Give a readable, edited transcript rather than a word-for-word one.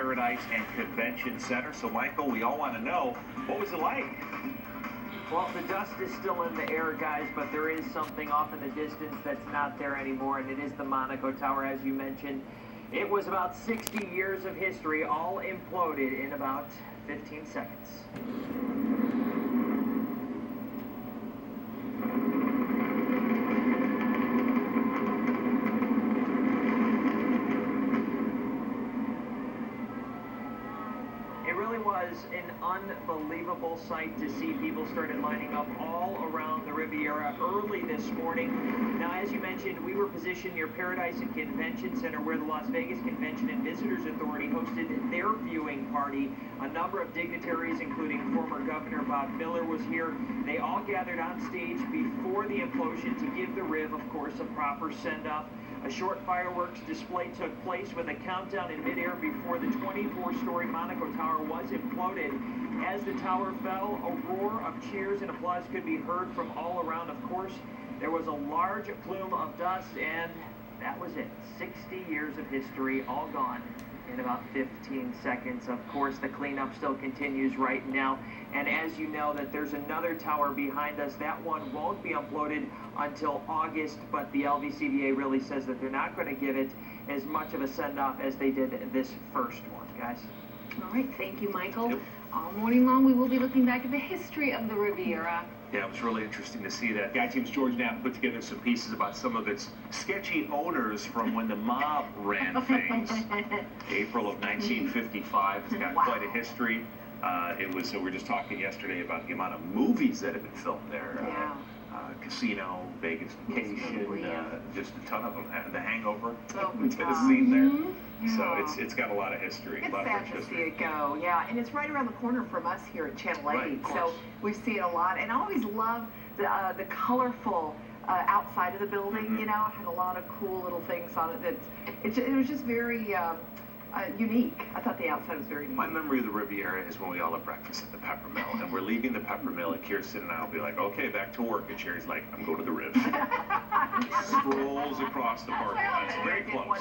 Paradise and Convention Center. So, Michael, we all want to know, what was it like? Well, the dust is still in the air, guys, but there is something off in the distance that's not there anymore, and it is the Monaco Tower, as you mentioned. It was about 60 years of history, all imploded in about 15 seconds. It really was an unbelievable sight to see. People started lining up all around the Riviera early this morning. Now, as you mentioned, we were positioned near Paradise and Convention Center, where the Las Vegas Convention and Visitors Authority hosted their viewing party. A number of dignitaries, including former Governor Bob Miller, was here. They all gathered on stage before the implosion to give the Riv, of course, a proper send-off. A short fireworks display took place with a countdown in midair before the 24-story Monaco Tower was imploded. As the tower fell, a roar of cheers and applause could be heard from all around. Of course, there was a large plume of dust, and that was it. 60 years of history, all gone in about 15 seconds. Of course, the cleanup still continues right now. And as you know, that there's another tower behind us. That one won't be uploaded until August, but the LVCVA really says that they're not going to give it as much of a send-off as they did this first one, guys. All right, thank you, Michael. Yep. All morning long, we will be looking back at the history of the Riviera. Yeah, it was really interesting to see that. Guy Team's George Knapp put together some pieces about some of its sketchy owners from when the mob ran things. April of 1955. It's got quite a history. We were just talking yesterday about the amount of movies that have been filmed there. Yeah. Casino, Vegas Vacation, just a ton of them. The Hangover, we did a scene there. Yeah. So it's got a lot of history. It's a lot sad of to history. see it go, yeah. And it's right around the corner from us here at Channel 8. Right, so we see it a lot. And I always love the colorful outside of the building, you know. It had a lot of cool little things on it. It was just very unique. I thought the outside was very unique. My memory of the Riviera is when we all have breakfast at the Pepper Mill, and we're leaving the Pepper Mill, and Kirsten and I will be like, okay, back to work, and Sherry's like, I'm going to the Riv. Strolls across the parking lot. It's very close.